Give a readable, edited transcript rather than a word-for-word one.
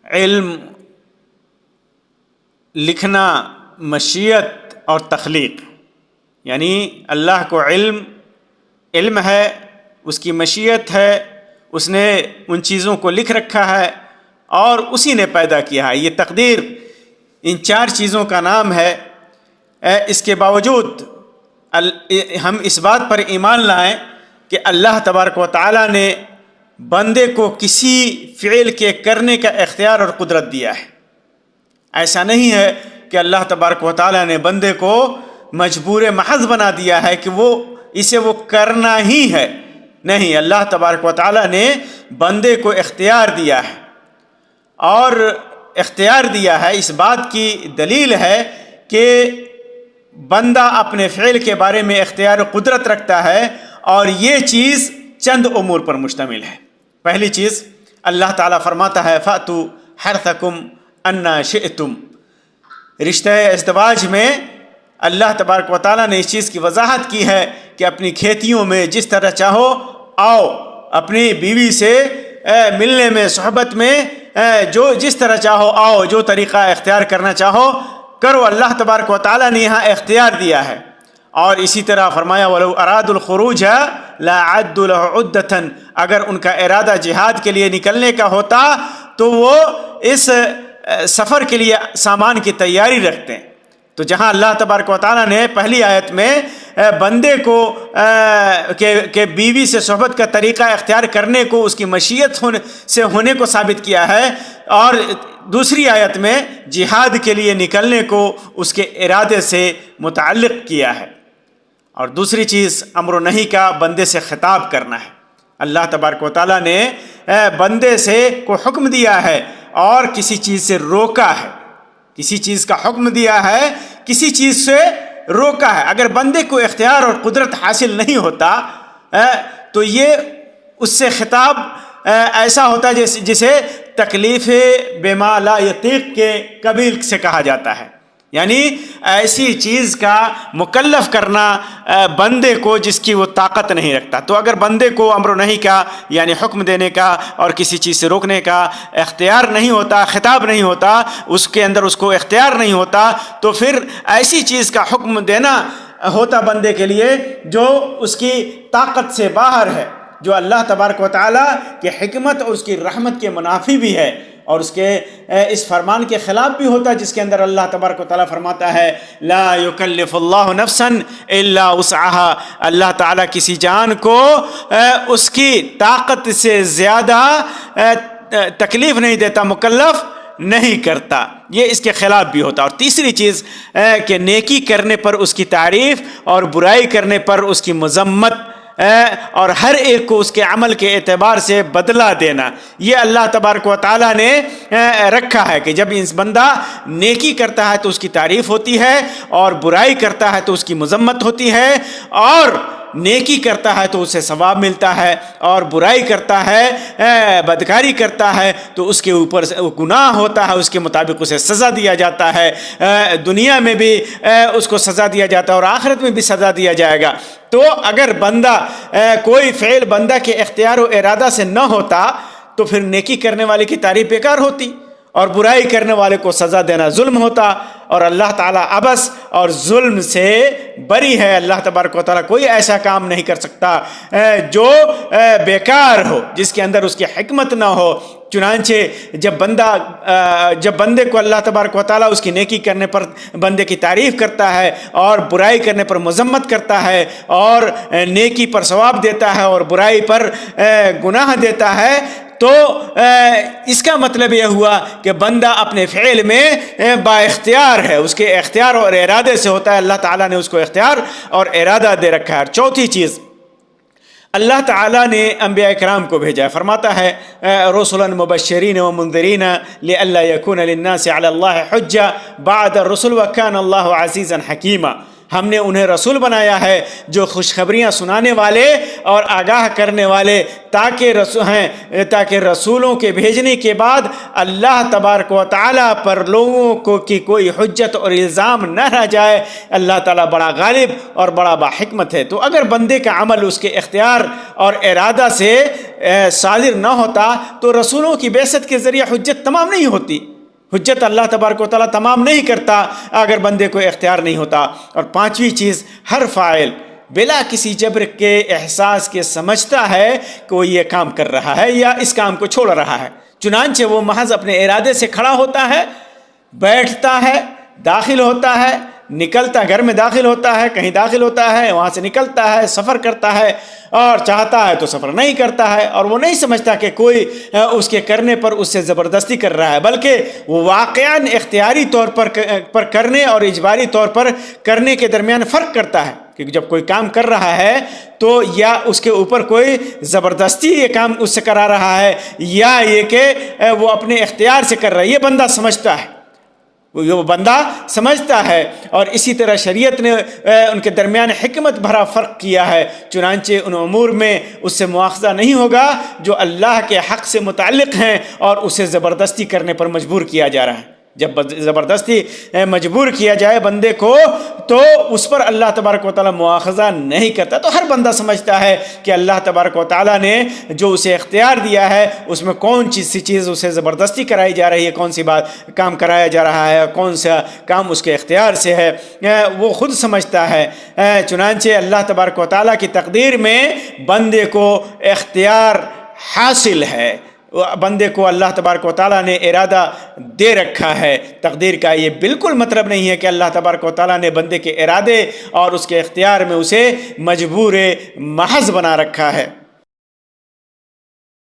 علم، لکھنا، مشیت اور تخلیق. یعنی اللہ کو علم ہے، اس کی مشیت ہے، اس نے ان چیزوں کو لکھ رکھا ہے اور اسی نے پیدا کیا ہے. یہ تقدیر ان 4 چیزوں کا نام ہے. اس کے باوجود ہم اس بات پر ایمان لائیں کہ اللہ تبارک و تعالیٰ نے بندے کو کسی فعل کے کرنے کا اختیار اور قدرت دیا ہے. ایسا نہیں ہے کہ اللہ تبارک و تعالیٰ نے بندے کو مجبور محض بنا دیا ہے کہ اسے وہ کرنا ہی ہے. نہیں، اللہ تبارک و تعالیٰ نے بندے کو اختیار دیا ہے، اور اختیار دیا ہے اس بات کی دلیل ہے کہ بندہ اپنے فعل کے بارے میں اختیار و قدرت رکھتا ہے، اور یہ چیز چند امور پر مشتمل ہے. پہلی چیز، اللہ تعالیٰ فرماتا ہے فَأْتُوا حَرْثَكُمْ أَنَّا شِئْتُمْ. رشتہ ازدواج میں اللہ تبارک و تعالیٰ نے اس چیز کی وضاحت کی ہے کہ اپنی کھیتیوں میں جس طرح چاہو آؤ، اپنی بیوی سے ملنے میں، صحبت میں جس طرح چاہو آؤ، جو طریقہ اختیار کرنا چاہو کرو. اللہ تبارک و تعالیٰ نے یہاں اختیار دیا ہے. اور اسی طرح فرمایا وَلَوْ أَرَادُوا الْخُرُوجَ لَأَعَدُّوا لَهُ عُدَّةً. اگر ان کا ارادہ جہاد کے لیے نکلنے کا ہوتا تو وہ اس سفر کے لیے سامان کی تیاری رکھتے ہیں. تو جہاں اللہ تبارک و تعالیٰ نے پہلی آیت میں بندے کو کہ بیوی سے صحبت کا طریقہ اختیار کرنے کو اس کی مشیت سے ہونے کو ثابت کیا ہے، اور دوسری آیت میں جہاد کے لیے نکلنے کو اس کے ارادے سے متعلق کیا ہے. اور دوسری چیز، امر و نہی کا بندے سے خطاب کرنا ہے. اللہ تبارک و تعالیٰ نے بندے سے کو حکم دیا ہے اور کسی چیز سے روکا ہے. کسی چیز کا حکم دیا ہے، کسی چیز سے روکا ہے. اگر بندے کو اختیار اور قدرت حاصل نہیں ہوتا تو یہ اس سے خطاب ایسا ہوتا ہے جسے تکلیف بما لا یطیق کے قبیل سے کہا جاتا ہے. یعنی ایسی چیز کا مکلف کرنا بندے کو جس کی وہ طاقت نہیں رکھتا. تو اگر بندے کو امر و نہی کا یعنی حکم دینے کا اور کسی چیز سے روکنے کا اختیار نہیں ہوتا، خطاب نہیں ہوتا، اس کے اندر اس کو اختیار نہیں ہوتا، تو پھر ایسی چیز کا حکم دینا ہوتا بندے کے لیے جو اس کی طاقت سے باہر ہے، جو اللہ تبارک و تعالیٰ کی حکمت اور اس کی رحمت کے منافی بھی ہے، اور اس کے اس فرمان کے خلاف بھی ہوتا ہے جس کے اندر اللہ تبارک و تعالیٰ فرماتا ہے لا یکلف اللہ نفسا الا وسعها. اللہ تعالیٰ کسی جان کو اس کی طاقت سے زیادہ تکلیف نہیں دیتا، مکلف نہیں کرتا. یہ اس کے خلاف بھی ہوتا. اور تیسری چیز کہ نیکی کرنے پر اس کی تعریف اور برائی کرنے پر اس کی مذمت، اور ہر ایک کو اس کے عمل کے اعتبار سے بدلہ دینا، یہ اللہ تبارک و تعالیٰ نے رکھا ہے کہ جب اس بندہ نیکی کرتا ہے تو اس کی تعریف ہوتی ہے، اور برائی کرتا ہے تو اس کی مذمت ہوتی ہے، اور نیکی کرتا ہے تو اسے ثواب ملتا ہے، اور برائی کرتا ہے، بدکاری کرتا ہے تو اس کے اوپر گناہ ہوتا ہے، اس کے مطابق اسے سزا دیا جاتا ہے. دنیا میں بھی اس کو سزا دیا جاتا ہے اور آخرت میں بھی سزا دیا جائے گا. تو اگر بندہ کوئی فعل بندہ کے اختیار و ارادہ سے نہ ہوتا تو پھر نیکی کرنے والے کی تعریف بیکار ہوتی، اور برائی کرنے والے کو سزا دینا ظلم ہوتا. اور اللہ تعالیٰ عبث اور ظلم سے بری ہے. اللہ تبارک و تعالیٰ کوئی ایسا کام نہیں کر سکتا جو بیکار ہو، جس کے اندر اس کی حکمت نہ ہو. چنانچہ جب بندے کو اللہ تبارک و تعالیٰ اس کی نیکی کرنے پر بندے کی تعریف کرتا ہے، اور برائی کرنے پر مذمت کرتا ہے، اور نیکی پر ثواب دیتا ہے اور برائی پر گناہ دیتا ہے، تو اس کا مطلب یہ ہوا کہ بندہ اپنے فعل میں با اختیار ہے، اس کے اختیار اور ارادے سے ہوتا ہے. اللہ تعالیٰ نے اس کو اختیار اور ارادہ دے رکھا ہے. اور چوتھی چیز، اللہ تعالیٰ نے انبیاء کرام کو بھیجا ہے. فرماتا ہے رسلا مبشرین و منذرین لئلا یکون للناس علی اللہ حجہ بعد الرسل وکان اللہ عزیزا حکیما. ہم نے انہیں رسول بنایا ہے جو خوشخبریاں سنانے والے اور آگاہ کرنے والے، تاکہ رسولوں کے بھیجنے کے بعد اللہ تبارک و تعالیٰ پر لوگوں کو کی کوئی حجت اور الزام نہ رہ جائے۔ اللہ تعالیٰ بڑا غالب اور بڑا باحکمت ہے۔ تو اگر بندے کا عمل اس کے اختیار اور ارادہ سے صادر نہ ہوتا تو رسولوں کی بعثت کے ذریعے حجت تمام نہیں ہوتی۔ حجت اللہ تبارک و تعالیٰ تمام نہیں کرتا اگر بندے کو اختیار نہیں ہوتا۔ اور پانچویں چیز، ہر فاعل بلا کسی جبر کے احساس کے سمجھتا ہے کہ وہ یہ کام کر رہا ہے یا اس کام کو چھوڑ رہا ہے، چنانچہ وہ محض اپنے ارادے سے کھڑا ہوتا ہے، بیٹھتا ہے، داخل ہوتا ہے، نکلتا، گھر میں داخل ہوتا ہے، کہیں داخل ہوتا ہے، وہاں سے نکلتا ہے، سفر کرتا ہے، اور چاہتا ہے تو سفر نہیں کرتا ہے، اور وہ نہیں سمجھتا کہ کوئی اس کے کرنے پر اس سے زبردستی کر رہا ہے، بلکہ وہ واقعاً اختیاری طور پر کرنے اور اجباری طور پر کرنے کے درمیان فرق کرتا ہے۔ کہ جب کوئی کام کر رہا ہے تو یا اس کے اوپر کوئی زبردستی یہ کام اس سے کرا رہا ہے، یا یہ کہ وہ اپنے اختیار سے کر رہا ہے، یہ بندہ سمجھتا ہے، وہ بندہ سمجھتا ہے۔ اور اسی طرح شریعت نے ان کے درمیان حکمت بھرا فرق کیا ہے، چنانچہ ان امور میں اس سے مواخذہ نہیں ہوگا جو اللہ کے حق سے متعلق ہیں اور اسے زبردستی کرنے پر مجبور کیا جا رہا ہے۔ جب زبردستی مجبور کیا جائے بندے کو تو اس پر اللہ تبارک و تعالیٰ مواخذہ نہیں کرتا۔ تو ہر بندہ سمجھتا ہے کہ اللہ تبارک و تعالیٰ نے جو اسے اختیار دیا ہے اس میں کون سی چیز اسے زبردستی کرائی جا رہی ہے، کون سی بات کام کرایا جا رہا ہے، کون سا کام اس کے اختیار سے ہے، وہ خود سمجھتا ہے۔ چنانچہ اللہ تبارک و تعالیٰ کی تقدیر میں بندے کو اختیار حاصل ہے، بندے کو اللہ تبارک و تعالیٰ نے ارادہ دے رکھا ہے تقدیر کا۔ یہ بالکل مطلب نہیں ہے کہ اللہ تبارک و تعالیٰ نے بندے کے ارادے اور اس کے اختیار میں اسے مجبور محض بنا رکھا ہے۔